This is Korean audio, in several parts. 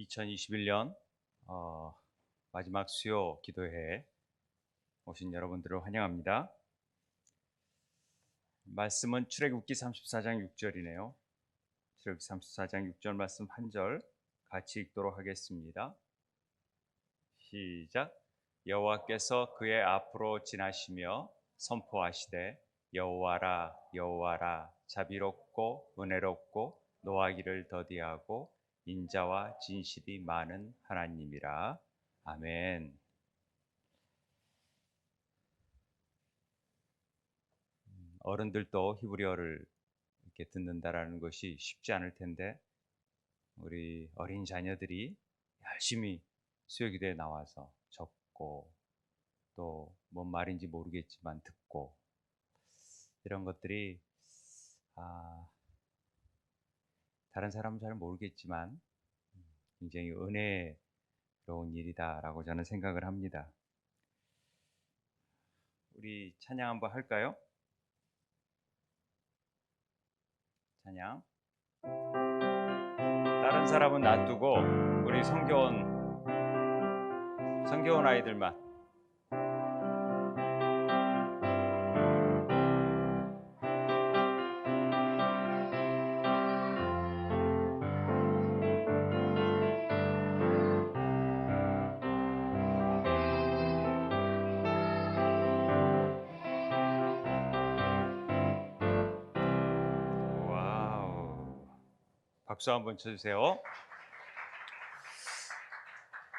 2021년 마지막 수요 기도회에 오신 여러분들을 환영합니다. 말씀은 출애굽기 34장 6절이네요. 출애굽기 34장 6절 말씀 한 절 같이 읽도록 하겠습니다. 시작. 여호와께서 그의 앞으로 지나시며 선포하시되 여호와라 여호와라 자비롭고 은혜롭고 노하기를 더디하고 인자와 진실이 많은 하나님이라. 아멘. 어른들도 히브리어를 이렇게 듣는다라는 것이 쉽지 않을 텐데 우리 어린 자녀들이 열심히 수요기도에 나와서 적고 또 뭔 말인지 모르겠지만 듣고 이런 것들이 다른 사람은 잘 모르겠지만 굉장히 은혜로운 일이다라고 저는 생각을 합니다. 우리 찬양 한번 할까요? 찬양. 다른 사람은 놔두고 우리 성교원 아이들만. 박수 한번 쳐주세요.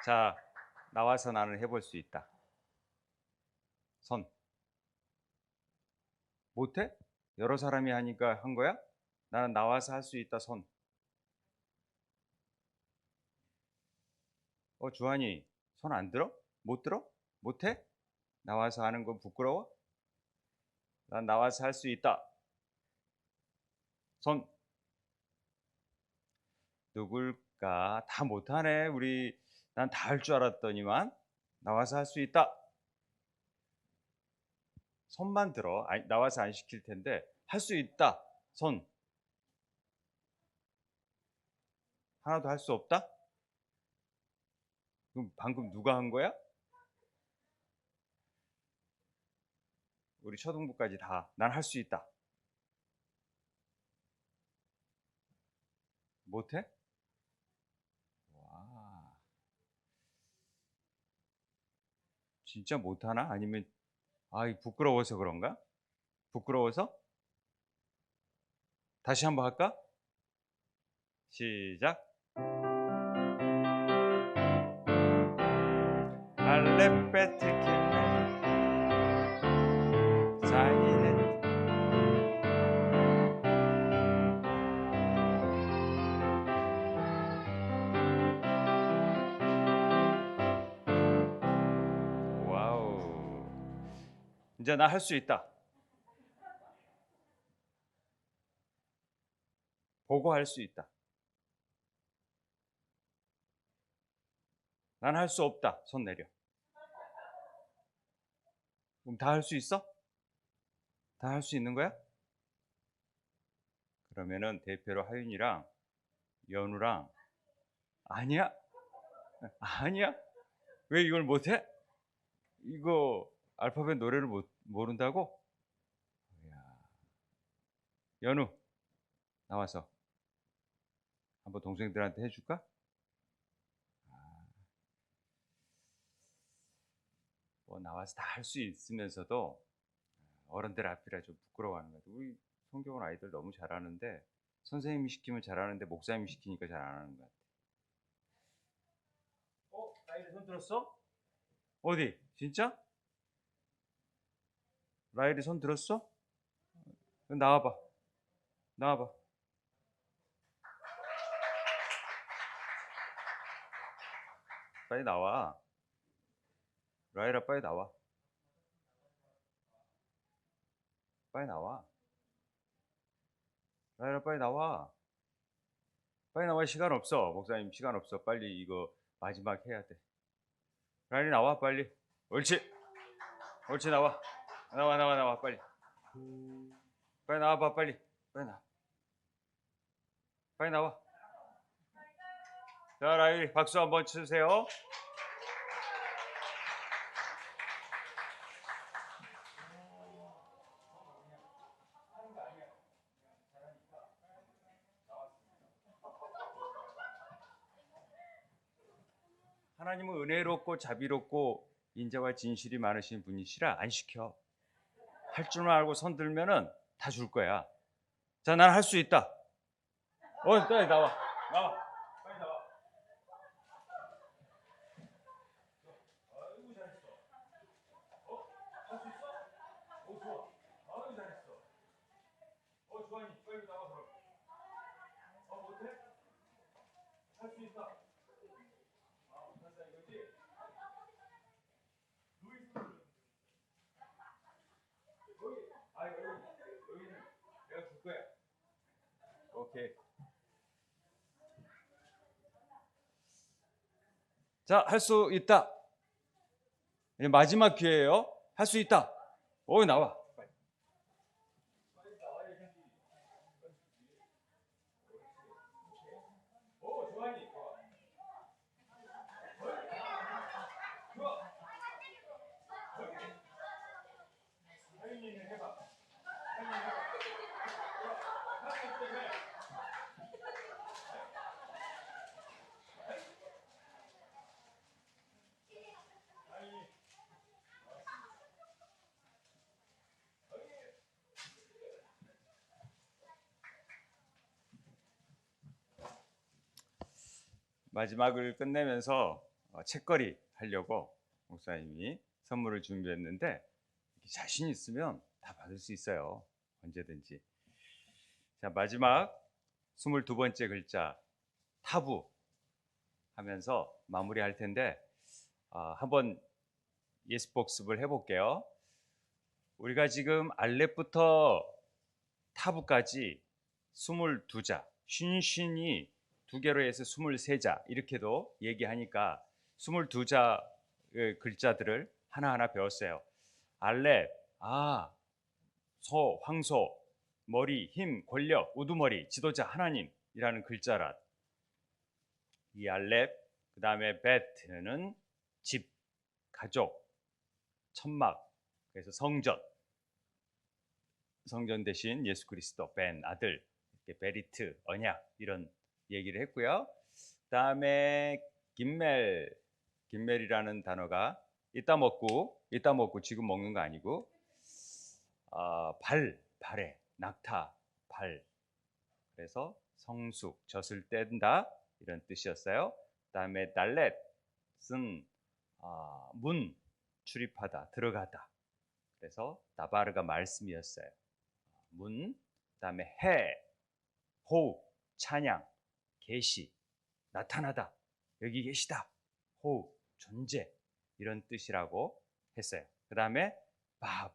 자, 나와서 나는 해볼 수 있다. 손. 못해? 여러 사람이 하니까 한 거야? 나는 나와서 할 수 있다. 손. 주한이 손 안 들어? 못 들어? 못해? 나와서 하는 건 부끄러워? 난 나와서 할 수 있다. 손. 누굴까? 다 못하네. 난 다 할 줄 알았더니만 나와서 할 수 있다. 손만 들어. 나와서 안 시킬 텐데 할 수 있다. 손. 하나도 할 수 없다? 그럼 방금 누가 한 거야? 우리 초등부까지 다 난 할 수 있다. 못해? 와, 진짜 못하나? 아니면 부끄러워서 그런가? 부끄러워서? 다시 한번 할까? 시작. 알레베트킨 사이렌. 와우. 이제 나 할 수 있다. 보고 할 수 있다. 난 할 수 없다. 손 내려. 그럼 다 할 수 있어? 다 할 수 있는 거야? 그러면은 대표로 하윤이랑 연우랑 아니야? 아니야? 왜 이걸 못해? 이거 알파벳 노래를 모른다고? 이야. 연우 나와서 한번 동생들한테 해줄까? 뭐 나와서 다 할 수 있으면서도 어른들 앞이라 좀 부끄러워하는 것 같아요. 우리 성경원 아이들 너무 잘하는데 선생님이 시키면 잘하는데 목사님이 시키니까 잘 안 하는 것 같아. 라일이 손 들었어? 어디? 진짜? 라일이 손 들었어? 나와봐. 나와봐. 빨리 나와. 라일아 빨리 나와. 빨리 나와. 라일아 빨리 나와. 빨리 나와. 시간 없어. 목사님 시간 없어. 빨리 이거 마지막 해야 돼. 라일이 나와 빨리. 옳지. 옳지 나와. 나와 빨리. 빨리 나와봐 빨리. 빨리 나와. 빨리 나와. 자, 라이 박수 한번 치세요. 하나님은 은혜롭고 자비롭고 인자와 진실이 많으신 분이시라 안 시켜. 할 줄만 알고 손 들면은 다 줄 거야. 자, 난 할 수 있다. 빨리 나와. 나와. 빨리 나와. 아이고 잘했어. 할 수 있어? 좋아. 아이고 잘했어. 주환이 빨리 나와 그럼. 못해? 할 수 있다. 못한다 이거지? 여기는 내가 줄 거야. 오케이. 자, 할 수 있다. 이제 마지막 기회예요. 할 수 있다. 나와. 빨리. 주환이. 좋아. 하윤이는 해봐. 마지막을 끝내면서 책거리 하려고 목사님이 선물을 준비했는데 자신 있으면 다 받을 수 있어요. 언제든지. 자, 마지막 22번째 글자 타부 하면서 마무리할 텐데 한번 예습 복습을 해볼게요. 우리가 지금 알렙부터 타부까지 22자, 쉰쉰이 두 개로 해서 23자 이렇게도 얘기하니까 22자 글자들을 하나하나 배웠어요. 알렙, 소, 황소, 머리, 힘, 권력, 우두머리, 지도자, 하나님이라는 글자란 이 알렙, 그 다음에 베트는 집, 가족, 천막, 그래서 성전 대신 예수 그리스도, 벤, 아들, 이렇게 베리트, 언약 이런 얘기를 했고요. 그 다음에 김멜이라는 단어가 이따 먹고 지금 먹는 거 아니고 발에 낙타, 발. 그래서 성숙, 젖을 뗀다 이런 뜻이었어요. 그 다음에 달렛은 문, 출입하다, 들어가다. 그래서 나바르가 말씀이었어요. 문, 그 다음에 호흡, 찬양, 계시, 나타나다, 여기 계시다, 호흡, 존재 이런 뜻이라고 했어요. 그 다음에 밥,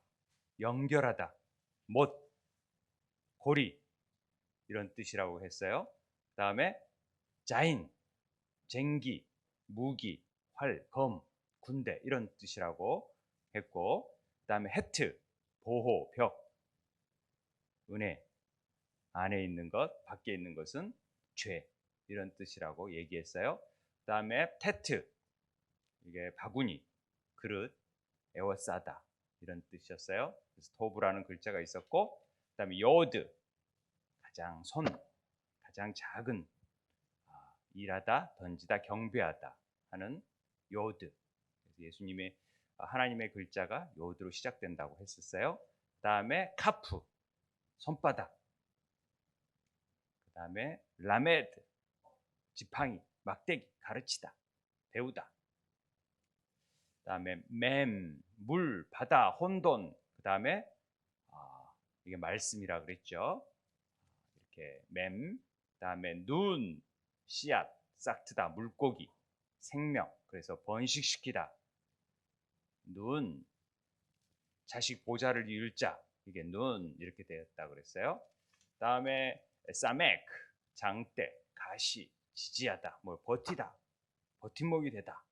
연결하다, 못, 고리 이런 뜻이라고 했어요. 그 다음에 자인, 쟁기, 무기, 활, 검, 군대 이런 뜻이라고 했고, 그 다음에 헤트, 보호, 벽, 은혜, 안에 있는 것, 밖에 있는 것은 죄 이런 뜻이라고 얘기했어요. 그 다음에 테트, 이게 바구니, 그릇, 에워싸다 이런 뜻이었어요. 그래서 토브라는 글자가 있었고, 그 다음에 요드, 가장 작은, 일하다, 던지다, 경배하다 하는 요드. 그래서 예수님의 하나님의 글자가 요드로 시작된다고 했었어요. 그 다음에 카프, 손바닥. 그 다음에 라메드, 지팡이, 막대기, 가르치다, 배우다. 그 다음에 물, 바다, 혼돈. 그 다음에 이게 말씀이라 그랬죠. 이렇게 그 다음에 눈, 씨앗, 싹트다, 물고기, 생명. 그래서 번식시키다. 눈, 자식 보좌를 이을 자. 이게 눈 이렇게 되었다 그랬어요. 그 다음에 사메크, 장대, 가시, 지지하다, 버티다, 버팀목이 되다.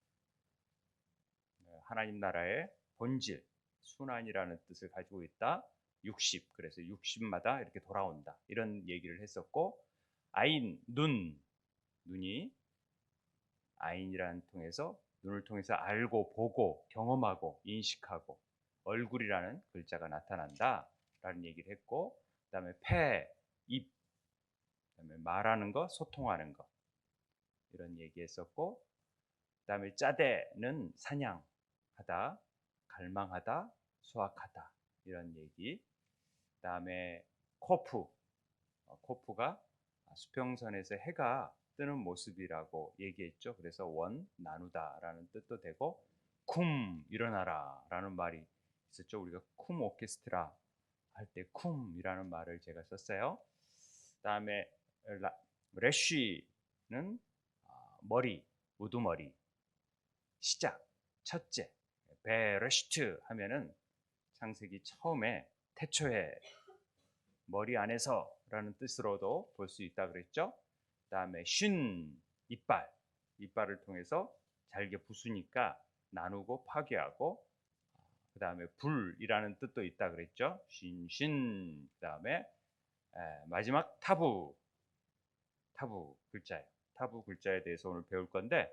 하나님 나라의 본질, 순환이라는 뜻을 가지고 있다. 60, 그래서 60마다 이렇게 돌아온다. 이런 얘기를 했었고, 아인, 눈이 아인이라는 통해서 눈을 통해서 알고 보고 경험하고 인식하고 얼굴이라는 글자가 나타난다 라는 얘기를 했고, 그 다음에 폐, 입, 그다음에 말하는 거, 소통하는 거 이런 얘기했었고, 그 다음에 짜대는 사냥하다, 갈망하다, 수확하다 이런 얘기. 그 다음에 코프, 코프가 수평선에서 해가 뜨는 모습이라고 얘기했죠. 그래서 원, 나누다 라는 뜻도 되고, 쿰, 일어나라 라는 말이 있었죠. 우리가 쿰 오케스트라 할 때 쿰이라는 말을 제가 썼어요. 그 다음에 레쉬는 머리, 우두머리, 시작, 첫째. 베레시트 하면은 창세기 처음에 태초에 머리 안에서라는 뜻으로도 볼 수 있다 그랬죠. 그 다음에 쉰, 이빨, 이빨을 통해서 잘게 부수니까 나누고 파괴하고, 그 다음에 불이라는 뜻도 있다 그랬죠. 쉰, 그 다음에 마지막 타부, 타부 글자예요. 타부 글자에 대해서 오늘 배울 건데,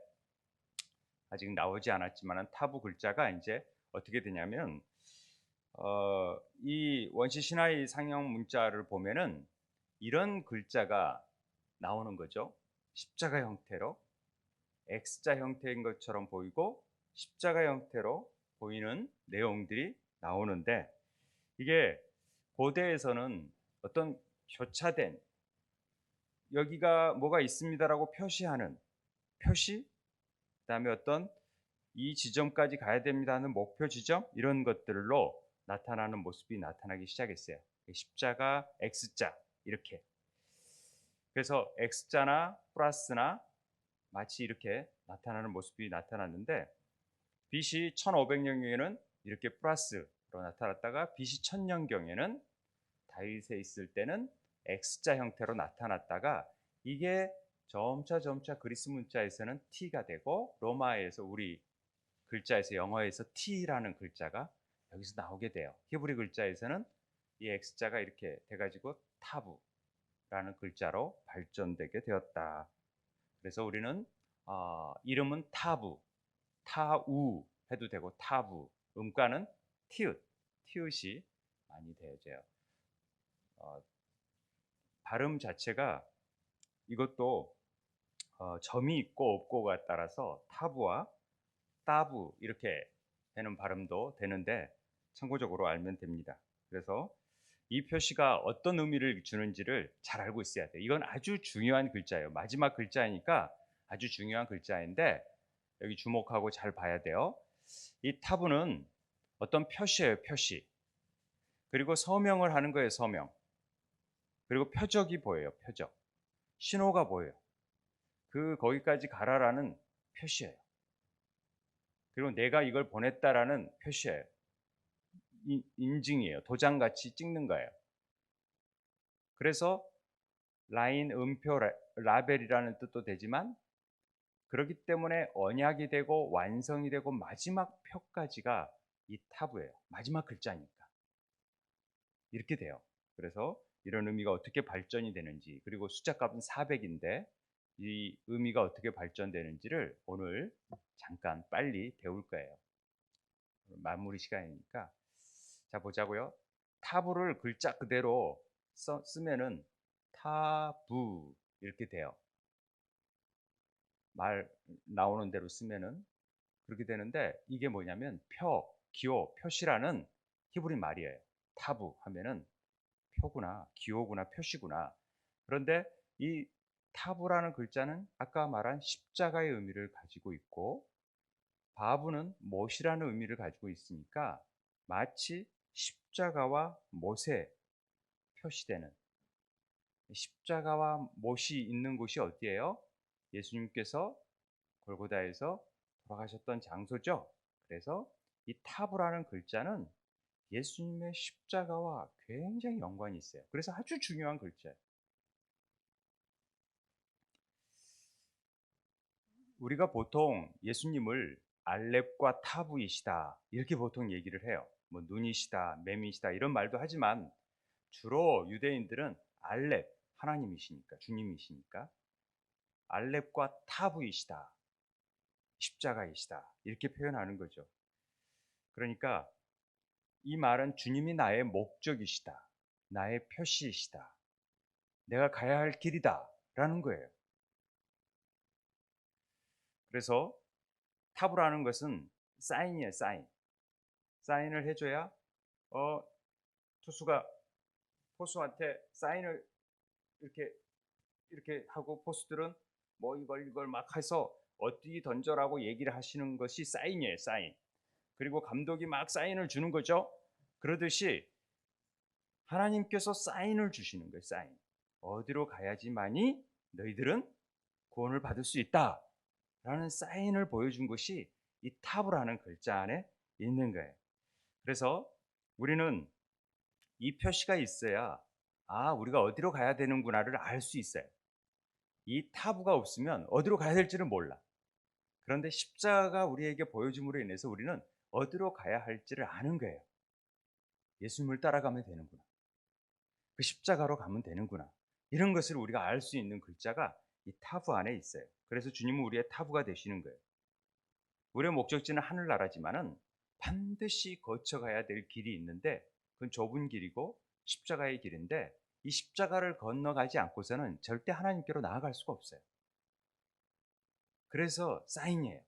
아직 나오지 않았지만 타부 글자가 이제 어떻게 되냐면, 이 원시 신화의 상형 문자를 보면은 이런 글자가 나오는 거죠. 십자가 형태로, X자 형태인 것처럼 보이고 십자가 형태로 보이는 내용들이 나오는데, 이게 고대에서는 어떤 교차된, 여기가 뭐가 있습니다라고 표시하는 표시, 그 다음에 어떤 이 지점까지 가야 됩니다 하는 목표 지점, 이런 것들로 나타나는 모습이 나타나기 시작했어요. 십자가, X자 이렇게. 그래서 X자나 플러스나 마치 이렇게 나타나는 모습이 나타났는데, BC 1500년경에는 이렇게 플러스로 나타났다가 BC 1000년경에는 다윗에 있을 때는 X자 형태로 나타났다가, 이게 점차 그리스 문자에서는 T가 되고, 로마에서 우리 글자에서 영어에서 T라는 글자가 여기서 나오게 돼요. 히브리 글자에서는 이 X자가 이렇게 돼가지고 타부라는 글자로 발전되게 되었다. 그래서 우리는 이름은 타부, 타우 해도 되고 타부, 음가는 티읕, 티읕이 많이 되어져요. 발음 자체가 이것도 점이 있고 없고가 따라서 타부와 따부 이렇게 되는 발음도 되는데, 참고적으로 알면 됩니다. 그래서 이 표시가 어떤 의미를 주는지를 잘 알고 있어야 돼요. 이건 아주 중요한 글자예요. 마지막 글자이니까 아주 중요한 글자인데, 여기 주목하고 잘 봐야 돼요. 이 타부는 어떤 표시예요, 표시. 그리고 서명을 하는 거예요, 서명. 그리고 표적이 보여요, 표적. 신호가 보여요. 거기까지 가라라는 표시예요. 그리고 내가 이걸 보냈다라는 표시예요. 인증이에요. 도장같이 찍는 거예요. 그래서 라인, 음표, 라벨이라는 뜻도 되지만, 그렇기 때문에 언약이 되고 완성이 되고 마지막 표까지가 이 타부예요. 마지막 글자니까. 이렇게 돼요. 그래서 이런 의미가 어떻게 발전이 되는지, 그리고 숫자값은 400인데 이 의미가 어떻게 발전되는지를 오늘 잠깐 빨리 배울 거예요. 마무리 시간이니까. 자, 보자고요. 타부를 글자 그대로 쓰면은 타부 이렇게 돼요. 말 나오는 대로 쓰면은 그렇게 되는데, 이게 뭐냐면 기호, 표시라는 히브리 말이에요. 타부 하면은 표구나, 기호구나, 표시구나. 그런데 이 타부라는 글자는 아까 말한 십자가의 의미를 가지고 있고, 바브는 못이라는 의미를 가지고 있으니까 마치 십자가와 못에 표시되는, 십자가와 못이 있는 곳이 어디예요? 예수님께서 골고다에서 돌아가셨던 장소죠. 그래서 이 타부라는 글자는 예수님의 십자가와 굉장히 연관이 있어요. 그래서 아주 중요한 글자예요. 우리가 보통 예수님을 알렙과 타부이시다 이렇게 보통 얘기를 해요. 뭐 눈이시다, 맴이시다 이런 말도 하지만, 주로 유대인들은 알렙, 하나님이시니까, 주님이시니까 알렙과 타부이시다 십자가이시다. 이렇게 표현하는 거죠. 그러니까 이 말은 주님이 나의 목적이시다. 나의 표시이시다. 내가 가야 할 길이다. 라는 거예요. 그래서 타부라는 것은 사인이에요, 사인. 사인을 해줘야 투수가 포수한테 사인을 이렇게 하고, 포수들은 뭐 이걸 막 해서 어디 던져라고 얘기를 하시는 것이 사인이에요, 사인. 그리고 감독이 막 사인을 주는 거죠. 그러듯이 하나님께서 사인을 주시는 거예요, 사인. 어디로 가야지만이 너희들은 구원을 받을 수 있다 라는 사인을 보여준 것이 이 타브라는 글자 안에 있는 거예요. 그래서 우리는 이 표시가 있어야 우리가 어디로 가야 되는구나를 알 수 있어요. 이 타브가 없으면 어디로 가야 될지를 몰라. 그런데 십자가가 우리에게 보여줌으로 인해서 우리는 어디로 가야 할지를 아는 거예요. 예수님을 따라가면 되는구나. 그 십자가로 가면 되는구나. 이런 것을 우리가 알 수 있는 글자가 이 타브 안에 있어요. 그래서 주님은 우리의 타브가 되시는 거예요. 우리의 목적지는 하늘나라지만은 반드시 거쳐가야 될 길이 있는데, 그건 좁은 길이고 십자가의 길인데, 이 십자가를 건너가지 않고서는 절대 하나님께로 나아갈 수가 없어요. 그래서 사인이에요.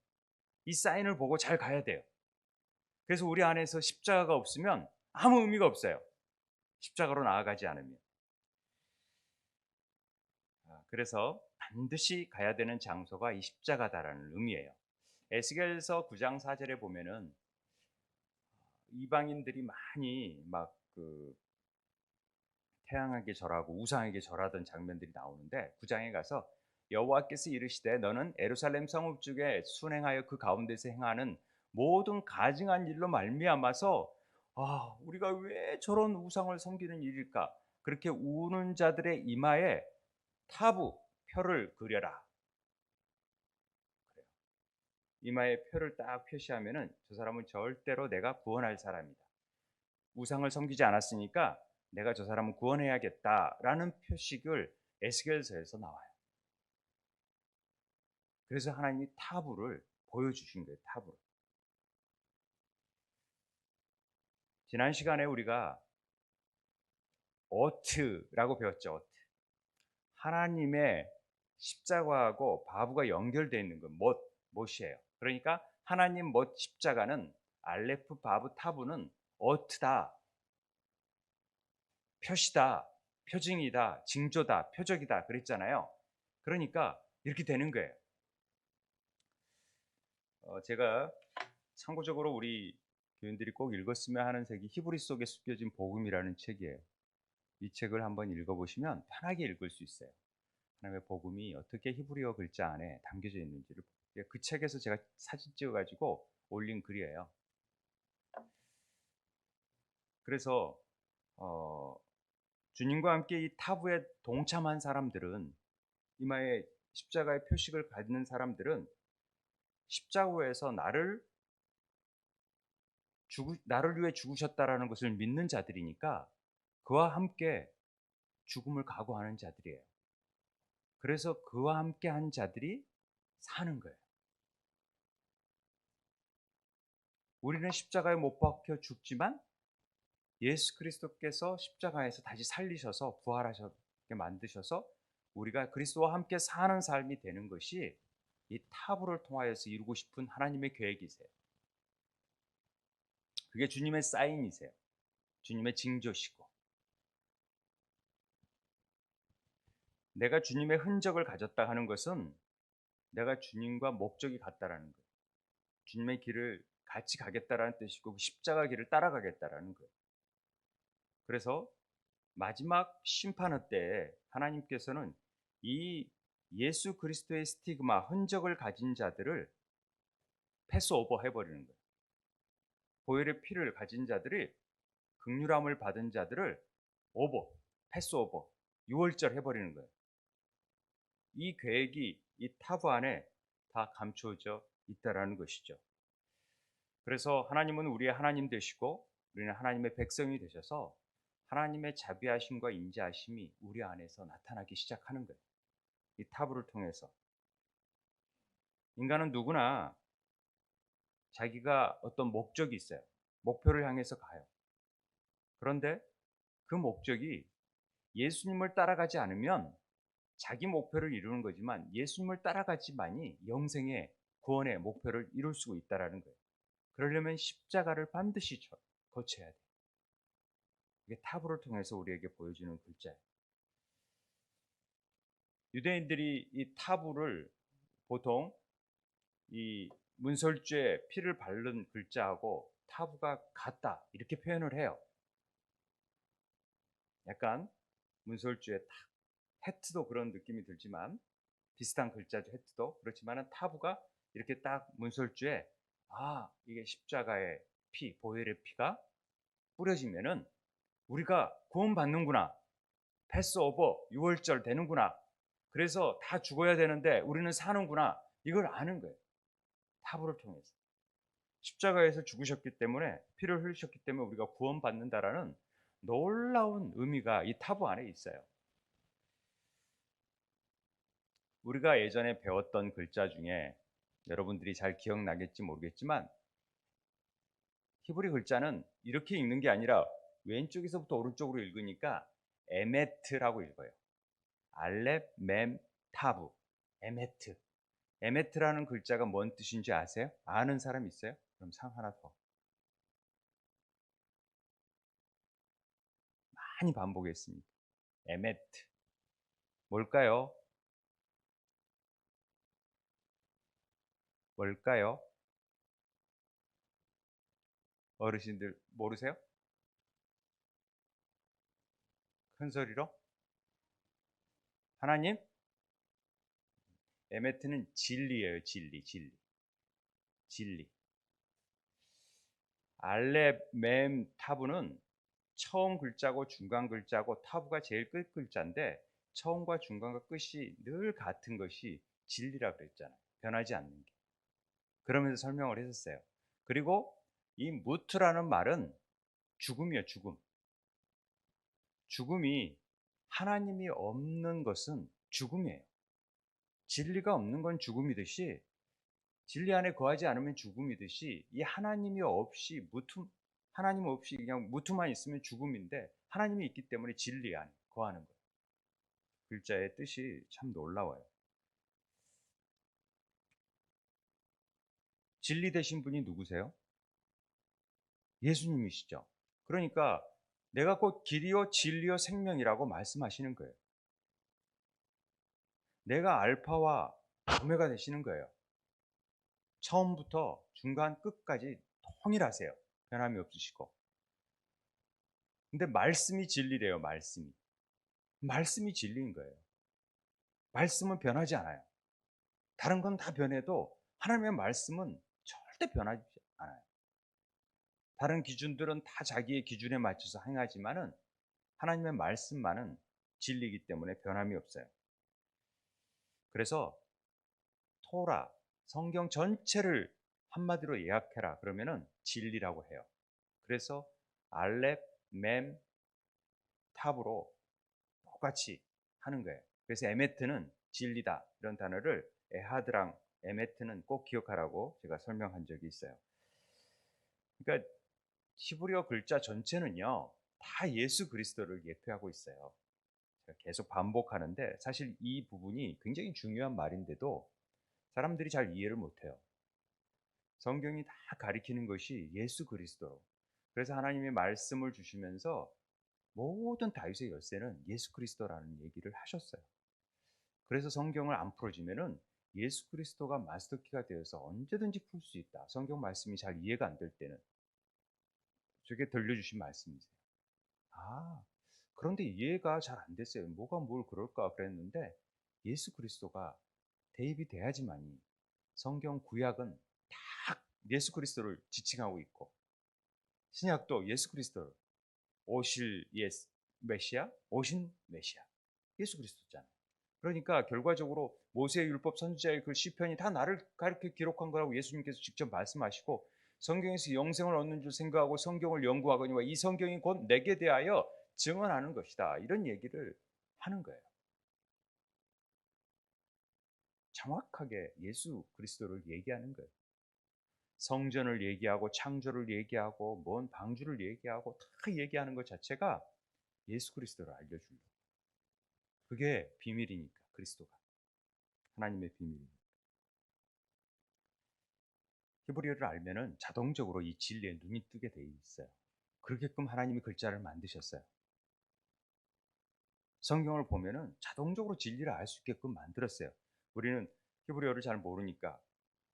이 사인을 보고 잘 가야 돼요. 그래서 우리 안에서 십자가가 없으면 아무 의미가 없어요. 십자가로 나아가지 않으면. 그래서 반드시 가야 되는 장소가 이 십자가다라는 의미예요. 에스겔서 9장 4절에 보면은 이방인들이 많이 태양에게 절하고 우상에게 절하던 장면들이 나오는데, 9장에 가서 여호와께서 이르시되 너는 예루살렘 성읍 중에 순행하여 그 가운데서 행하는 모든 가증한 일로 말미암아서 우리가 왜 저런 우상을 섬기는 일일까? 그렇게 우는 자들의 이마에 타부 표를 그려라. 그래요. 이마에 표를 딱 표시하면은 저 사람은 절대로 내가 구원할 사람이다. 우상을 섬기지 않았으니까 내가 저 사람을 구원해야겠다라는 표식을 에스겔서에서 나와요. 그래서 하나님이 타부를 보여주신 거예요. 타부를. 지난 시간에 우리가 어트라고 배웠죠. 어트. 하나님의 십자가하고 바브가 연결되어 있는 건 못이에요. 그러니까 하나님 못 십자가는 알레프 바브 타부는 어트다, 표시다, 표징이다, 징조다, 표적이다 그랬잖아요. 그러니까 이렇게 되는 거예요. 제가 참고적으로 우리 교인들이 꼭 읽었으면 하는 책이 히브리 속에 숨겨진 복음이라는 책이에요. 이 책을 한번 읽어보시면 편하게 읽을 수 있어요. 하나님의 복음이 어떻게 히브리어 글자 안에 담겨져 있는지를. 그 책에서 제가 사진 찍어가지고 올린 글이에요. 그래서 주님과 함께 이 타부에 동참한 사람들은, 이마에 십자가의 표식을 갖는 사람들은 십자가에서 나를 위해 죽으셨다라는 것을 믿는 자들이니까 그와 함께 죽음을 각오하는 자들이에요. 그래서 그와 함께 한 자들이 사는 거예요. 우리는 십자가에 못 박혀 죽지만 예수 그리스도께서 십자가에서 다시 살리셔서 부활하셨게 만드셔서 우리가 그리스도와 함께 사는 삶이 되는 것이 이 타부를 통하여서 이루고 싶은 하나님의 계획이세요. 그게 주님의 사인이세요. 주님의 징조시고, 내가 주님의 흔적을 가졌다 하는 것은 내가 주님과 목적이 같다라는 거예요. 주님의 길을 같이 가겠다라는 뜻이고, 그 십자가 길을 따라가겠다라는 거예요. 그래서 마지막 심판의 때에 하나님께서는 이 예수 그리스도의 스티그마, 흔적을 가진 자들을 패스오버 해버리는 거예요. 보혈의 피를 가진 자들이, 긍휼함을 받은 자들을 패스오버, 유월절 해버리는 거예요. 이 계획이 이 타부 안에 다 감추어져 있다라는 것이죠. 그래서 하나님은 우리의 하나님 되시고 우리는 하나님의 백성이 되셔서 하나님의 자비하심과 인자하심이 우리 안에서 나타나기 시작하는 거예요. 이 타부를 통해서. 인간은 누구나 자기가 어떤 목적이 있어요. 목표를 향해서 가요. 그런데 그 목적이 예수님을 따라가지 않으면 자기 목표를 이루는 거지만 예수님을 따라가지만이 영생의 구원의 목표를 이룰 수 있다라는 거예요. 그러려면 십자가를 반드시 거쳐야 돼요. 이게 타부를 통해서 우리에게 보여주는 글자예요. 유대인들이 이 타부를 보통 이 문설주에 피를 바른 글자하고 타부가 같다 이렇게 표현을 해요. 약간 문설주에 해트도 그런 느낌이 들지만 비슷한 글자죠. 해트도 그렇지만 타부가 이렇게 딱 문설주에 이게 십자가의 피, 보혈의 피가 뿌려지면은 우리가 구원받는구나, 패스오버 6월절 되는구나, 그래서 다 죽어야 되는데 우리는 사는구나, 이걸 아는 거예요. 타부를 통해서 십자가에서 죽으셨기 때문에, 피를 흘리셨기 때문에 우리가 구원받는다라는 놀라운 의미가 이 타부 안에 있어요. 우리가 예전에 배웠던 글자 중에 여러분들이 잘 기억나겠지 모르겠지만 히브리 글자는 이렇게 읽는 게 아니라 왼쪽에서부터 오른쪽으로 읽으니까 에메트라고 읽어요. 알렙, mem, 타부, 에메트. 에메트라는 글자가 뭔 뜻인지 아세요? 아는 사람 있어요? 그럼 상 하나 더. 많이 반복했습니다. 에메트. 뭘까요? 뭘까요? 어르신들 모르세요? 큰 소리로? 하나님? 에메트는 진리예요. 진리, 진리. 진리. 알렙, mem, 타부는 처음 글자고 중간 글자고 타부가 제일 끝 글자인데 처음과 중간과 끝이 늘 같은 것이 진리라 그랬잖아요. 변하지 않는 게. 그러면서 설명을 했었어요. 그리고 이 무트라는 말은 죽음이에요. 죽음. 죽음이, 하나님이 없는 것은 죽음이에요. 진리가 없는 건 죽음이듯이, 진리 안에 거하지 않으면 죽음이듯이, 이 하나님이 없이 하나님 없이 그냥 무트만 있으면 죽음인데 하나님이 있기 때문에 진리 안에 거하는 거예요. 글자의 뜻이 참 놀라워요. 진리 되신 분이 누구세요? 예수님이시죠. 그러니까 내가 곧 길이요 진리요 생명이라고 말씀하시는 거예요. 내가 알파와 오메가 되시는 거예요. 처음부터 중간 끝까지 통일하세요. 변함이 없으시고. 근데 말씀이 진리래요. 말씀이 진리인 거예요. 말씀은 변하지 않아요. 다른 건 다 변해도 하나님의 말씀은 절대 변하지 않아요. 다른 기준들은 다 자기의 기준에 맞춰서 행하지만은 하나님의 말씀만은 진리이기 때문에 변함이 없어요. 그래서 토라, 성경 전체를 한마디로 요약해라 그러면은 진리라고 해요. 그래서 알렙, 멤, 탑으로 똑같이 하는 거예요. 그래서 에메트는 진리다 이런 단어를 에하드랑 에메트는 꼭 기억하라고 제가 설명한 적이 있어요. 그러니까 히브리어 글자 전체는요 다 예수 그리스도를 예표하고 있어요. 제가 계속 반복하는데 사실 이 부분이 굉장히 중요한 말인데도 사람들이 잘 이해를 못해요. 성경이 다 가리키는 것이 예수 그리스도로. 그래서 하나님의 말씀을 주시면서 모든 다윗의 열쇠는 예수 그리스도라는 얘기를 하셨어요. 그래서 성경을 안 풀어지면은 예수 그리스도가 마스터키가 되어서 언제든지 풀 수 있다. 성경 말씀이 잘 이해가 안 될 때는 저게 들려주신 말씀이세요. 그런데 이해가 잘 안 됐어요. 뭐가 뭘 그럴까 그랬는데 예수 그리스도가 대입이 돼야지만이, 성경 구약은 다 예수 그리스도를 지칭하고 있고 신약도 예수 그리스도를, 오실 메시아, 오신 메시아 예수 그리스도잖아요. 그러니까 결과적으로 모세의 율법, 선지자의 그 시편이 다 나를 가르쳐 기록한 거라고 예수님께서 직접 말씀하시고, 성경에서 영생을 얻는 줄 생각하고 성경을 연구하거니와 이 성경이 곧 내게 대하여 증언하는 것이다, 이런 얘기를 하는 거예요. 정확하게 예수 그리스도를 얘기하는 거예요. 성전을 얘기하고 창조를 얘기하고 뭔 방주를 얘기하고 다 얘기하는 것 자체가 예수 그리스도를 알려주려고. 그게 비밀이니까 그리스도가 하나님의 비밀이니까. 히브리어를 알면은 자동적으로 이 진리에 눈이 뜨게 돼 있어요. 그렇게끔 하나님이 글자를 만드셨어요. 성경을 보면은 자동적으로 진리를 알 수 있게끔 만들었어요. 우리는 히브리어를 잘 모르니까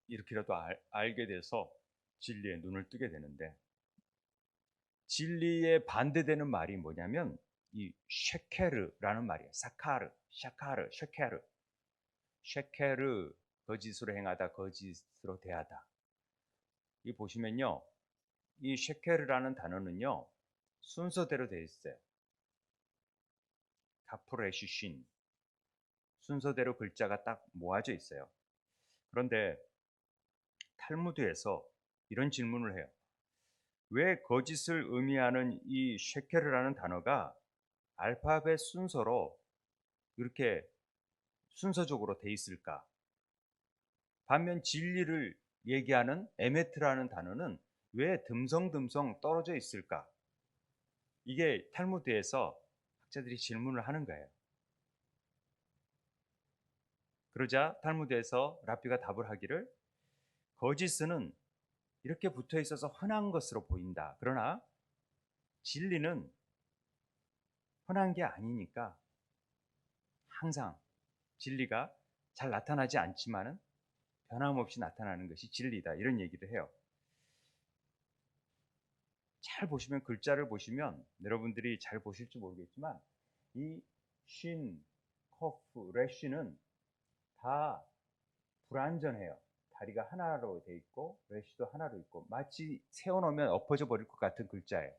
이렇게라도 알게 돼서 진리에 눈을 뜨게 되는데, 진리에 반대되는 말이 뭐냐면 이 쉐케르라는 말이에요. 사카르, 샤카르, 쉐케르. 쉐케르, 거짓으로 행하다, 거짓으로 대하다. 이 보시면요, 이 쉐케르라는 단어는요 순서대로 되어 있어요. 카프레시신, 순서대로 글자가 딱 모아져 있어요. 그런데 탈무드에서 이런 질문을 해요. 왜 거짓을 의미하는 이 쉐케르라는 단어가 알파벳 순서로 이렇게 순서적으로 돼 있을까? 반면 진리를 얘기하는 에메트라는 단어는 왜 듬성듬성 떨어져 있을까? 이게 탈무드에서 학자들이 질문을 하는 거예요. 그러자 탈무드에서 랍비가 답을 하기를, 거짓은 이렇게 붙어 있어서 흔한 것으로 보인다. 그러나 진리는 흔한 게 아니니까 항상 진리가 잘 나타나지 않지만은 변함없이 나타나는 것이 진리다. 이런 얘기를 해요. 잘 보시면, 글자를 보시면 여러분들이 잘 보실지 모르겠지만 이 신, 커프, 레쉬는 다 불완전해요. 다리가 하나로 돼 있고 레쉬도 하나로 있고 마치 세워놓으면 엎어져 버릴 것 같은 글자예요.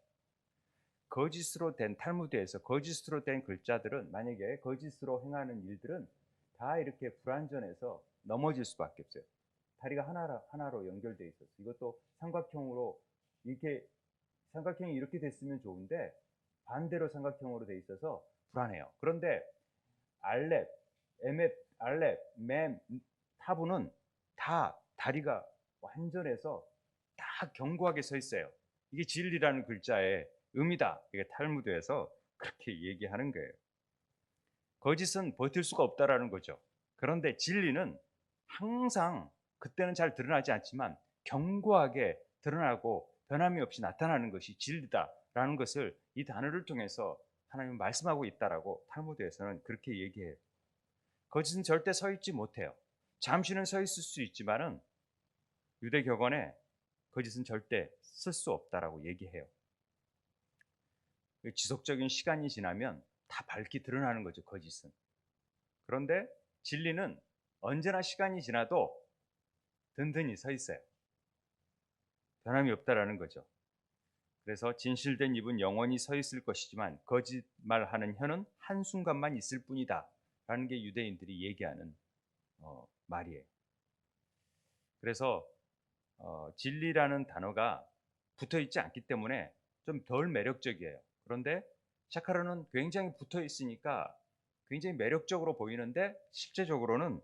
거짓으로 된, 탈무드에서 거짓으로 된 글자들은, 만약에 거짓으로 행하는 일들은 다 이렇게 불완전해서 넘어질 수밖에 없어요. 다리가 하나로 연결되어 있어서, 이것도 삼각형으로 이렇게, 삼각형이 이렇게 됐으면 좋은데 반대로 삼각형으로 돼 있어서 불안해요. 그런데 알렙, 에멧, 알렙, 맴, 타부는 다 다리가 완전해서 다 견고하게 서 있어요. 이게 진리라는 글자의 의미다. 이게 탈무드에서 그렇게 얘기하는 거예요. 거짓은 버틸 수가 없다라는 거죠. 그런데 진리는 항상, 그때는 잘 드러나지 않지만 견고하게 드러나고 변함이 없이 나타나는 것이 진리다라는 것을 이 단어를 통해서 하나님은 말씀하고 있다라고 탈무드에서는 그렇게 얘기해요. 거짓은 절대 서 있지 못해요. 잠시는 서 있을 수 있지만은 유대 격언에 거짓은 절대 쓸 수 없다라고 얘기해요. 지속적인 시간이 지나면 다 밝히 드러나는 거죠, 거짓은. 그런데 진리는 언제나 시간이 지나도 든든히 서 있어요. 변함이 없다라는 거죠. 그래서 진실된 입은 영원히 서 있을 것이지만 거짓말하는 혀는 한순간만 있을 뿐이다 라는 게 유대인들이 얘기하는 말이에요. 그래서 진리라는 단어가 붙어 있지 않기 때문에 좀 덜 매력적이에요. 그런데 샤카르는 굉장히 붙어 있으니까 굉장히 매력적으로 보이는데, 실제적으로는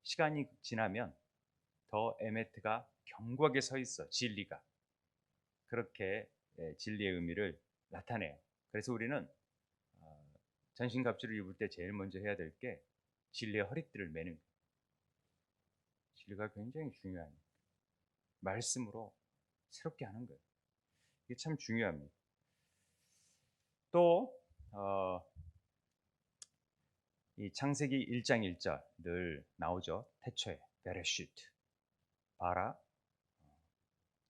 시간이 지나면 더 에메트가 견고하게 서 있어. 진리가 그렇게 진리의 의미를 나타내요. 그래서 우리는 전신갑주를 입을 때 제일 먼저 해야 될 게 진리의 허리띠를 매는 거예요. 진리가 굉장히 중요한 말씀으로 새롭게 하는 거예요. 이게 참 중요합니다. 또 이 창세기 1장 1절 늘 나오죠. 태초에 베레시트, 바라,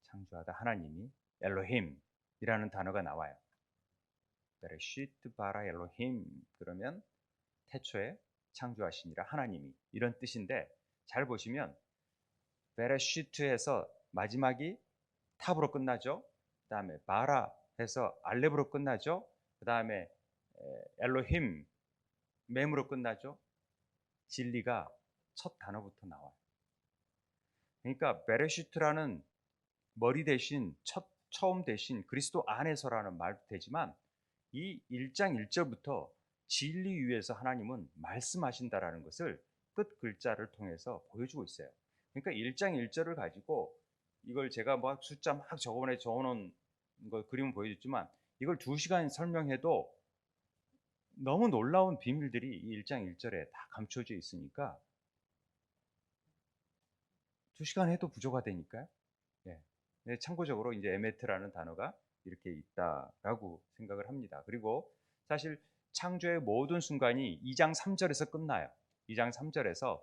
창조하다 하나님이, 엘로힘이라는 단어가 나와요. 베레시트 바라 엘로힘, 그러면 태초에 창조하시니라 하나님이, 이런 뜻인데, 잘 보시면 베레시트에서 마지막이 탑으로 끝나죠. 그 다음에 바라 해서 알렙으로 끝나죠. 그 다음에 엘로힘, mem으로 끝나죠. 진리가 첫 단어부터 나와요. 그러니까 베레시트라는 머리 대신, 처음 대신 그리스도 안에서라는 말도 되지만, 이 1장 1절부터 진리 위에서 하나님은 말씀하신다라는 것을 끝 글자를 통해서 보여주고 있어요. 그러니까 일장일절을 가지고 이걸 제가 막 숫자 막 적어놓은 거 그림을 보여줬지만 이걸 2시간 설명해도 너무 놀라운 비밀들이 이 일장일절에 다 감춰져 있으니까 2시간 해도 부족하다니까요. 예. 네, 참고적으로 이제 에메트라는 단어가 이렇게 있다라고 생각을 합니다. 그리고 사실 창조의 모든 순간이 2장 3절에서 끝나요. 2장 3절에서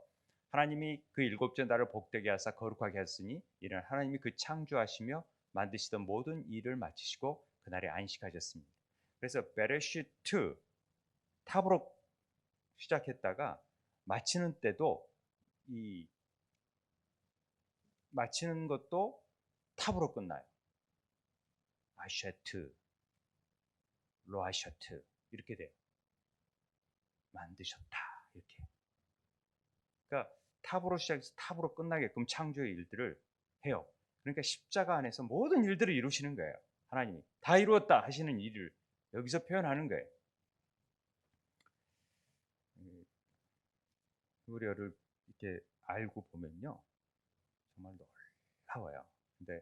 하나님이 그 일곱째 날을 복되게 하사 거룩하게 하시니 이는 하나님이 그 창조하시며 만드시던 모든 일을 마치시고 그날에 안식하셨습니다. 그래서 베레시트 탑으로 시작했다가 마치는 때도 이 마치는 것도 탑으로 끝나요. 아쉐트, 로아셔트 이렇게 돼요. 만드셨다 이렇게. 그러니까 탑으로 시작해서 탑으로 끝나게끔 창조의 일들을 해요. 그러니까 십자가 안에서 모든 일들을 이루시는 거예요. 하나님이 다 이루었다 하시는 일을 여기서 표현하는 거예요. 히브리어를 이렇게 알고 보면요 정말 놀라워요. 근데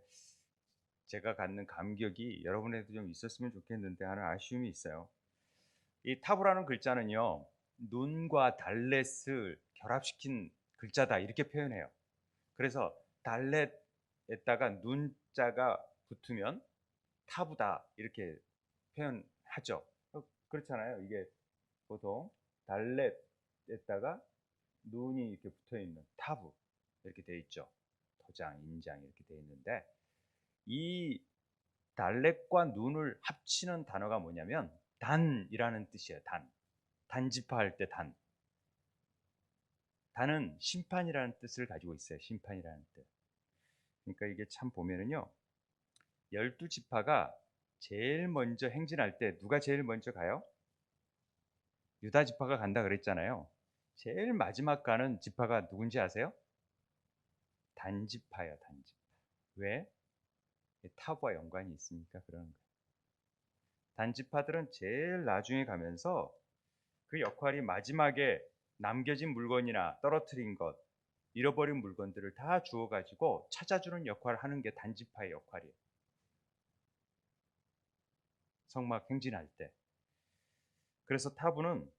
제가 갖는 감격이 여러분에도 좀 있었으면 좋겠는데 하는 아쉬움이 있어요. 이 타브라는 글자는요 눈과 달렛을 결합시킨 글자다 이렇게 표현해요. 그래서 달렛에다가 눈자가 붙으면 타부다 이렇게 표현하죠. 그렇잖아요. 이게 보통 달렛에다가 눈이 이렇게 붙어 있는 타부 이렇게 돼 있죠. 도장, 인장 이렇게 돼 있는데 이 달렛과 눈을 합치는 단어가 뭐냐면 단이라는 뜻이에요. 단지파할 때 단. 단은 심판이라는 뜻을 가지고 있어요. 심판이라는 뜻. 그러니까 이게 참 보면은요. 12지파가 제일 먼저 행진할 때 누가 제일 먼저 가요? 유다 지파가 간다 그랬잖아요. 제일 마지막 가는 지파가 누군지 아세요? 단지파예요, 단지파. 왜? 타부와 연관이 있으니까 그러는 거예요. 단지파들은 제일 나중에 가면서 그 역할이 마지막에 남겨진 물건이나 떨어뜨린 것, 잃어버린 물건들을 다 주워가지고 찾아주는 역할을 하는 게 단지파의 역할이에요. 성막 행진할 때. 그래서 타부는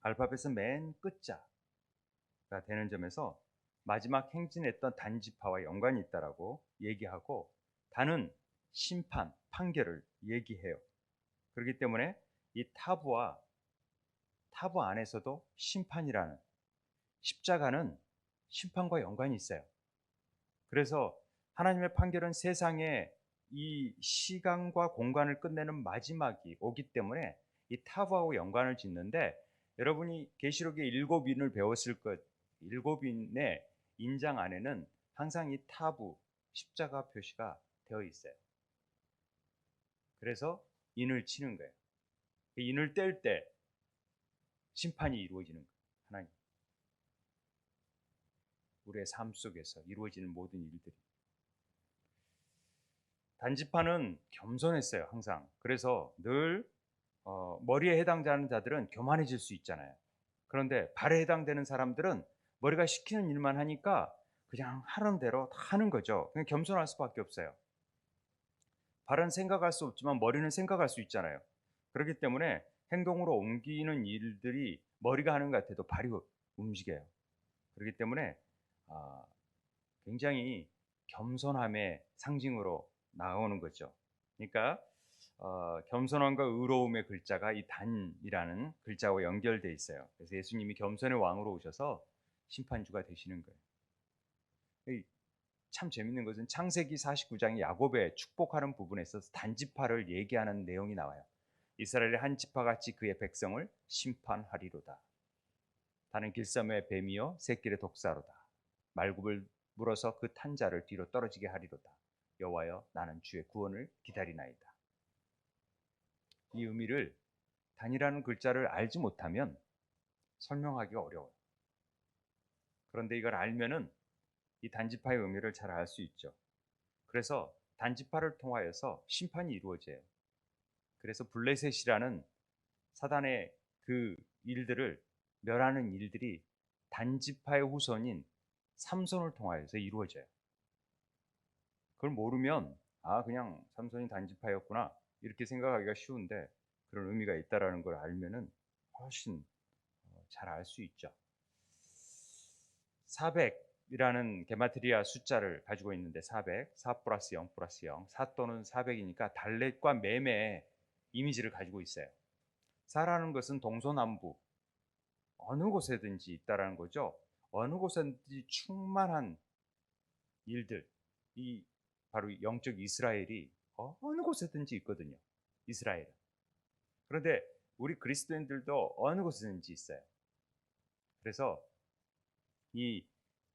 알파벳의 맨 끝자가 되는 점에서 마지막 행진했던 단지파와 연관이 있다라고 얘기하고 단은 심판, 판결을 얘기해요. 그렇기 때문에 이 타부 안에서도 심판이라는 십자가는 심판과 연관이 있어요. 그래서 하나님의 판결은 세상에 이 시간과 공간을 끝내는 마지막이 오기 때문에 이 타부하고 연관을 짓는데 여러분이 계시록의 7인을 배웠을 것 7인의 인장 안에는 항상 이 타부 십자가 표시가 되어 있어요. 그래서 인을 치는 거예요. 인을 뗄 때 심판이 이루어지는 거예요. 하나님 우리의 삶 속에서 이루어지는 모든 일들이 단지파는 겸손했어요. 항상. 그래서 늘 머리에 해당되는 자들은 교만해질 수 있잖아요. 그런데 발에 해당되는 사람들은 머리가 시키는 일만 하니까 그냥 하는 대로 다 하는 거죠. 그냥 겸손할 수밖에 없어요. 발은 생각할 수 없지만 머리는 생각할 수 있잖아요. 그렇기 때문에 행동으로 옮기는 일들이 머리가 하는 것 같아도 발이 움직여요. 그렇기 때문에 아, 굉장히 겸손함의 상징으로 나오는 거죠. 그러니까 겸손함과 의로움의 글자가 이 단이라는 글자와 연결되어 있어요. 그래서 예수님이 겸손의 왕으로 오셔서 심판주가 되시는 거예요. 참 재밌는 것은 창세기 49장의 야곱의 축복하는 부분에 있어서 단지파를 얘기하는 내용이 나와요. 이스라엘의 한 지파같이 그의 백성을 심판하리로다. 다는 길섬의 뱀이요 새끼의 독사로다. 말굽을 물어서 그 탄자를 뒤로 떨어지게 하리로다. 여호와여 나는 주의 구원을 기다리나이다. 이 의미를 단이라는 글자를 알지 못하면 설명하기가 어려워요. 그런데 이걸 알면은 이 단지파의 의미를 잘 알 수 있죠. 그래서 단지파를 통하여서 심판이 이루어져요. 그래서 블레셋이라는 사단의 그 일들을 멸하는 일들이 단지파의 후손인 삼손을 통하여서 이루어져요. 그걸 모르면 그냥 삼손이 단지파였구나 이렇게 생각하기가 쉬운데, 그런 의미가 있다라는 걸 알면은 훨씬 잘 알 수 있죠. 400이라는 게마트리아 숫자를 가지고 있는데, 4 플러스 0 플러스 0, 4 또는 400이니까 달렛과 매매의 이미지를 가지고 있어요. 4라는 것은 동서남북 어느 곳에든지 있다라는 거죠. 어느 곳에든지 충만한 일들, 이 바로 영적 이스라엘이 어느 곳에든지 있거든요. 이스라엘은. 그런데 우리 그리스도인들도 어느 곳에든지 있어요. 그래서 이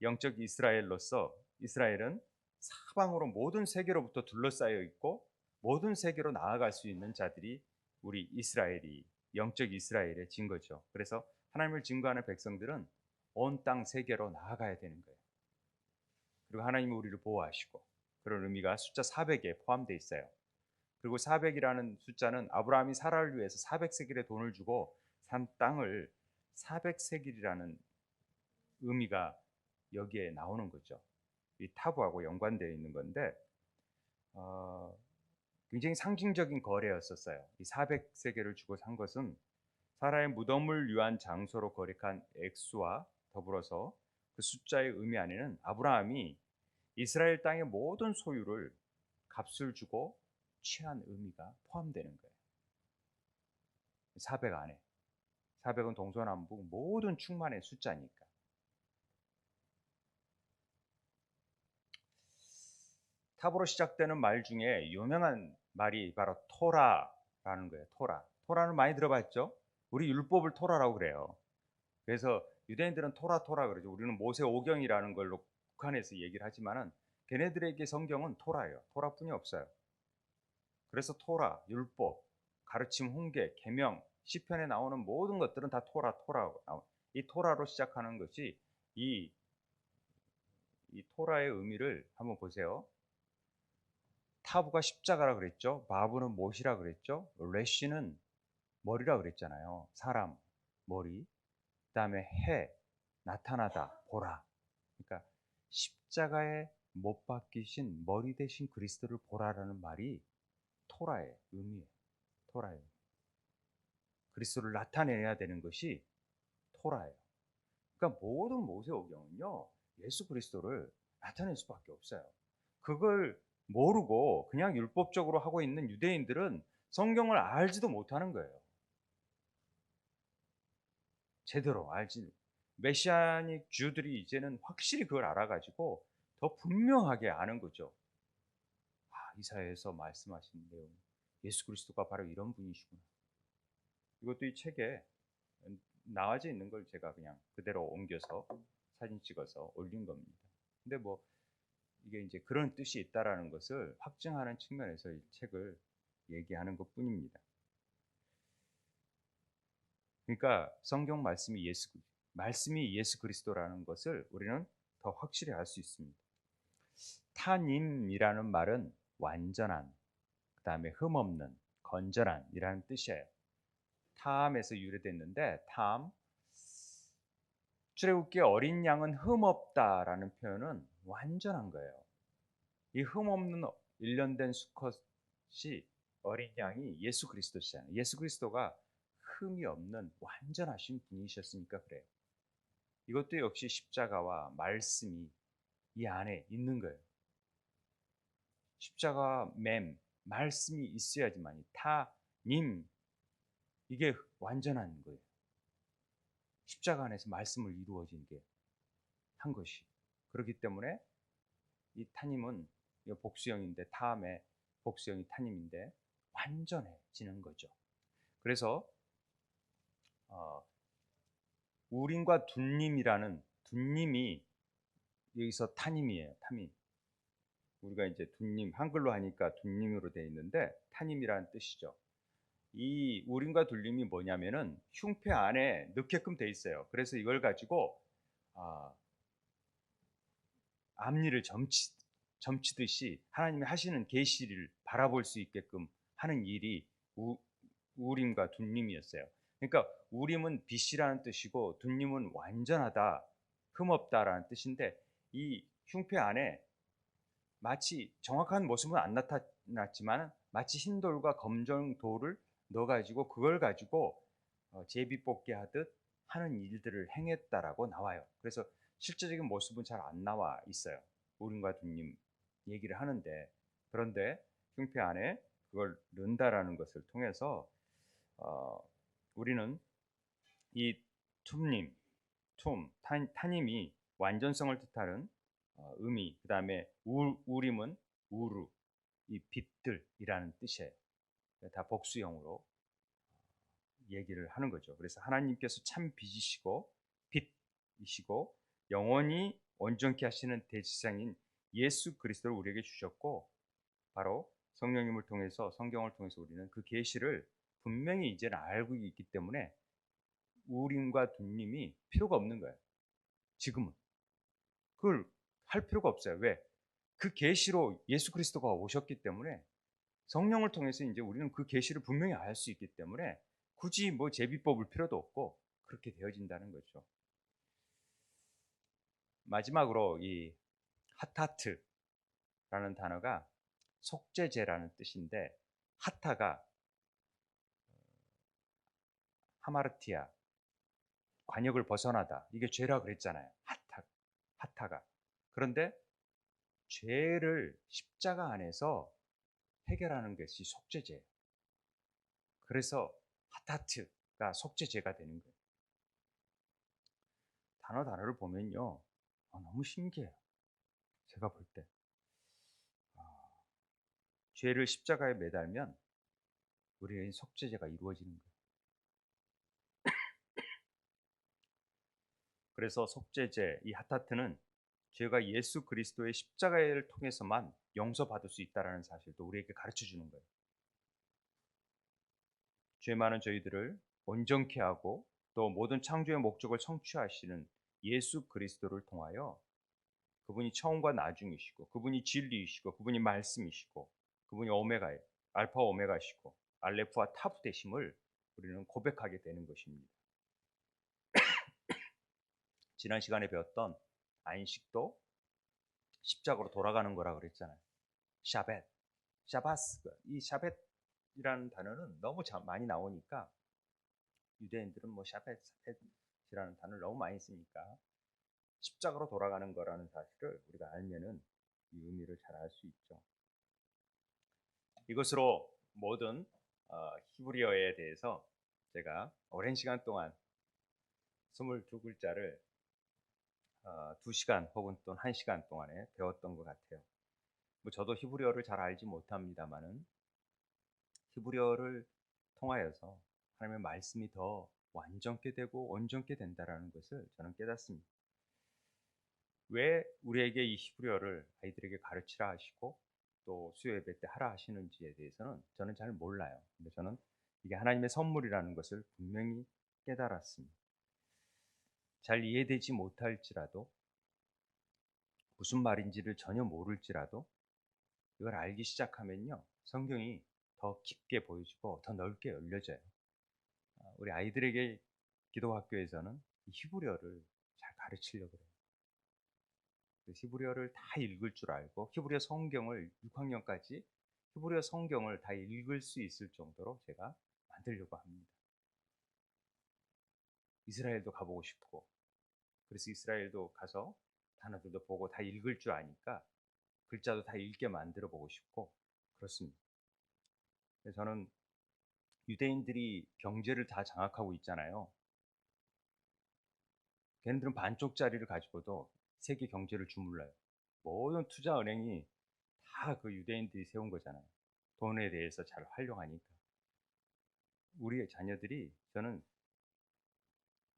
영적 이스라엘로서 이스라엘은 사방으로 모든 세계로부터 둘러싸여 있고 모든 세계로 나아갈 수 있는 자들이 우리 이스라엘이 영적 이스라엘의 증거죠. 그래서 하나님을 증거하는 백성들은 온 땅 세계로 나아가야 되는 거예요. 그리고 하나님이 우리를 보호하시고, 그런 의미가 숫자 400에 포함되어 있어요. 그리고 400이라는 숫자는 아브라함이 사라를 위해서 400세겔의 돈을 주고 산 땅을 400세겔이라는 의미가 여기에 나오는 거죠. 이 타부하고 연관되어 있는 건데, 굉장히 상징적인 거래였었어요. 이 400세겔을 주고 산 것은 사라의 무덤을 위한 장소로 거래한 액수와 더불어서 그 숫자의 의미 안에는 아브라함이 이스라엘 땅의 모든 소유를 값을 주고 취한 의미가 포함되는 거예요. 400 안에. 400은 동서남북 모든 충만의 숫자니까. 탑으로 시작되는 말 중에 유명한 말이 바로 토라라는 거예요. 토라는 많이 들어봤죠? 우리 율법을 토라라고 그래요. 그래서 유대인들은 토라 그러죠. 우리는 모세 오경이라는 걸로 북한에서 얘기를 하지만은 걔네들에게 성경은 토라예요. 토라뿐이 없어요. 그래서 토라, 율법, 가르침, 훈계, 계명, 시편에 나오는 모든 것들은 다 토라고 나와요. 이 토라로 시작하는 것이 이 토라의 의미를 한번 보세요. 타부가 십자가라 그랬죠. 바브는 못이라 그랬죠. 레시는 머리라 그랬잖아요. 사람 머리. 그다음에 해, 나타나다, 보라. 그러니까 십자가에 못 박히신 머리 대신 그리스도를 보라라는 말이 토라의 의미예요. 토라예요. 그리스도를 나타내야 되는 것이 토라예요. 그러니까 모든 모세오경은요, 예수 그리스도를 나타낼 수밖에 없어요. 그걸 모르고 그냥 율법적으로 하고 있는 유대인들은 성경을 알지도 못하는 거예요. 제대로 알지. 메시아닉 주들이 이제는 확실히 그걸 알아가지고 더 분명하게 아는 거죠. 이사야에서 말씀하신 내용, 예수 그리스도가 바로 이런 분이시구나. 이것도 이 책에 나와져 있는 걸 제가 그냥 그대로 옮겨서 사진 찍어서 올린 겁니다. 근데 뭐 이게 이제 그런 뜻이 있다라는 것을 확증하는 측면에서 이 책을 얘기하는 것 뿐입니다. 그러니까 성경 말씀이 예수 그리스도라는 것을 우리는 더 확실히 알 수 있습니다. 타님이라는 말은 완전한, 그 다음에 흠없는, 건전한이라는 뜻이에요. 탐에서 유래됐는데, 출애굽기 어린 양은 흠없다라는 표현은 완전한 거예요. 이 흠없는 일련된 수컷이 어린 양이 예수 그리스도시잖아요. 예수 그리스도가 흠이 없는 완전하신 분이셨으니까 그래요. 이것도 역시 십자가와 말씀이 이 안에 있는 거예요. 십자가 말씀이 있어야지만 타님, 이게 완전한 거예요. 십자가 안에서 말씀을 이루어진 게 한 것이. 그렇기 때문에 이 타님은 복수형인데, 타함의 복수형이 타님인데 완전해지는 거죠. 그래서 우림과 둔님이 여기서 타님이에요. 타님. 우리가 이제 둔님, 한글로 하니까 둔님으로 되어 있는데 타님이라는 뜻이죠. 이 우림과 둔님이 뭐냐면은 흉패 안에 넣게끔 돼 있어요. 그래서 이걸 가지고 앞니를 점치듯이 하나님이 하시는 계시를 바라볼 수 있게끔 하는 일이 우림과 둔님이었어요. 그러니까 우림은 빛이라는 뜻이고 둔님은 완전하다, 흠없다라는 뜻인데, 이 흉패 안에 마치 정확한 모습은 안 나타났지만 마치 흰돌과 검정돌을 넣어가지고 그걸 가지고 제비 뽑기 하듯 하는 일들을 행했다라고 나와요. 그래서 실제적인 모습은 잘 안 나와 있어요. 우림과 둠님 얘기를 하는데, 그런데 흉패 안에 그걸 넣는다라는 것을 통해서 우리는 이 툼님, 타님이 완전성을 뜻하는 의미, 그 다음에 우림은 우루, 이 빛들이라는 뜻이에요. 다 복수형으로 얘기를 하는 거죠. 그래서 하나님께서 참 빛이시고 빛이시고 영원히 온전케 하시는 대지상인 예수 그리스도를 우리에게 주셨고, 바로 성령님을 통해서, 성경을 통해서 우리는 그 계시를 분명히 이제는 알고 있기 때문에 우림과 둠님이 필요가 없는 거예요. 지금은 그걸 할 필요가 없어요. 왜? 그 계시로 예수 그리스도가 오셨기 때문에, 성령을 통해서 이제 우리는 그 계시를 분명히 알 수 있기 때문에 굳이 뭐 제비 뽑을 필요도 없고 그렇게 되어진다는 거죠. 마지막으로 이 하타트라는 단어가 속죄제라는 뜻인데, 하타가 하마르티아, 관역을 벗어나다, 이게 죄라 그랬잖아요. 하타가. 그런데 죄를 십자가 안에서 해결하는 것이 속죄제예요. 그래서 하타트가 속죄제가 되는 거예요. 단어를 보면요, 너무 신기해요. 제가 볼 때 죄를 십자가에 매달면 우리의 속죄제가 이루어지는 거예요. 그래서 속죄제, 이 하타트는 죄가 예수 그리스도의 십자가를 통해서만 용서받을 수 있다는 사실도 우리에게 가르쳐 주는 거예요. 죄 많은 저희들을 온전케 하고 또 모든 창조의 목적을 성취하시는 예수 그리스도를 통하여, 그분이 처음과 나중이시고 그분이 진리이시고 그분이 말씀이시고 그분이 오메가예요. 알파 오메가시고 알레프와 타프 되심을 우리는 고백하게 되는 것입니다. 지난 시간에 배웠던 안식도 십자가로 돌아가는 거라 그랬잖아요. 샤벳, 샤바스. 이 샤벳이라는 단어는 너무 많이 나오니까 유대인들은 뭐 샤벳이라는 단어를 너무 많이 쓰니까 십자가로 돌아가는 거라는 사실을 우리가 알면은 이 의미를 잘 알 수 있죠. 이것으로 모든 히브리어에 대해서 제가 오랜 시간 동안 22글자를 2시간 혹은 또 1시간 동안에 배웠던 것 같아요. 뭐 저도 히브리어를 잘 알지 못합니다만은 히브리어를 통하여서 하나님의 말씀이 더 완전케 되고 온전케 된다라는 것을 저는 깨닫습니다. 왜 우리에게 이 히브리어를 아이들에게 가르치라 하시고 또 수요 예배 때 하라 하시는지에 대해서는 저는 잘 몰라요. 근데 저는 이게 하나님의 선물이라는 것을 분명히 깨달았습니다. 잘 이해되지 못할지라도, 무슨 말인지를 전혀 모를지라도 이걸 알기 시작하면요, 성경이 더 깊게 보여지고 더 넓게 열려져요. 우리 아이들에게 기도학교에서는 이 히브리어를 잘 가르치려고 해요. 히브리어를 다 읽을 줄 알고 히브리어 성경을 6학년까지 히브리어 성경을 다 읽을 수 있을 정도로 제가 만들려고 합니다. 이스라엘도 가보고 싶고, 그래서 이스라엘도 가서 단어들도 보고 다 읽을 줄 아니까 글자도 다 읽게 만들어 보고 싶고 그렇습니다. 그래서 저는 유대인들이 경제를 다 장악하고 있잖아요. 걔네들은 반쪽짜리를 가지고도 세계 경제를 주물러요. 모든 투자 은행이 다 그 유대인들이 세운 거잖아요. 돈에 대해서 잘 활용하니까. 우리의 자녀들이, 저는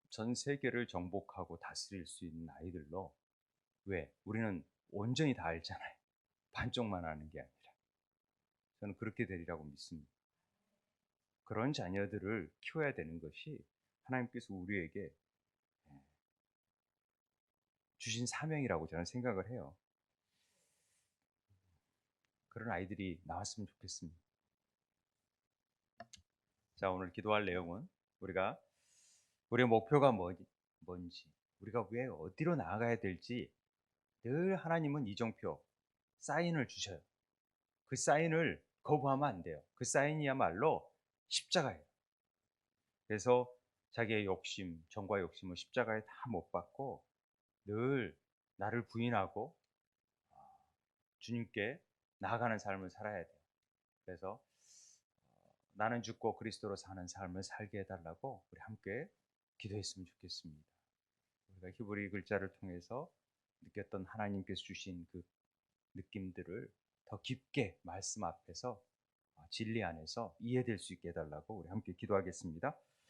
전 세계를 정복하고 다스릴 수 있는 아이들로, 왜? 우리는 온전히 다 알잖아요. 반쪽만 아는 게 아니라. 저는 그렇게 되리라고 믿습니다. 그런 자녀들을 키워야 되는 것이 하나님께서 우리에게 주신 사명이라고 저는 생각을 해요. 그런 아이들이 나왔으면 좋겠습니다. 자, 오늘 기도할 내용은 우리의 목표가 뭔지, 우리가 왜 어디로 나아가야 될지 늘 하나님은 이정표, 사인을 주셔요. 그 사인을 거부하면 안 돼요. 그 사인이야말로 십자가예요. 그래서 자기의 욕심, 정과 욕심을 십자가에 다 못 박고 늘 나를 부인하고 주님께 나아가는 삶을 살아야 돼요. 그래서 나는 죽고 그리스도로 사는 삶을 살게 해달라고 우리 함께 기도했으면 좋겠습니다. 우리가 히브리 글자를 통해서 느꼈던 하나님께서 주신 그 느낌들을 더 깊게 말씀 앞에서 진리 안에서 이해될 수 있게 해달라고 우리 함께 기도하겠습니다.